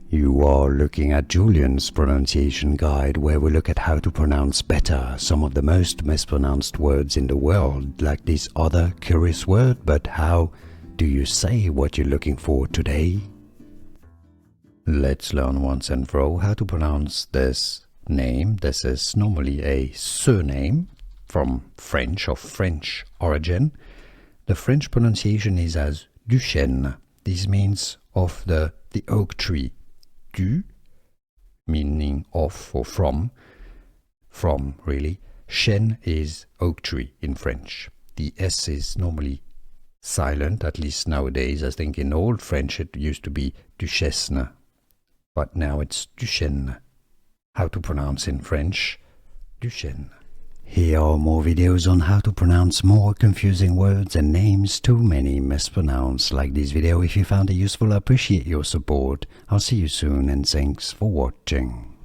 You are looking at Julian's pronunciation guide, where we look at how to pronounce better some of the most mispronounced words in the world, like this other curious word. But how do you say what you're looking for today? Let's learn once and for all how to pronounce this name. This is normally a surname from French, of French origin. The French pronunciation is as Duchesne. This means of the oak tree. Du, meaning of or from really. Chêne is oak tree in French. The S is normally silent, at least nowadays. I think in old French it used to be Duchesne, but now it's Duchesne. How to pronounce in French? Duchesne. Here are more videos on how to pronounce more confusing words and names too many mispronounced. Like this video if you found it useful. I appreciate your support. I'll see you soon and thanks for watching.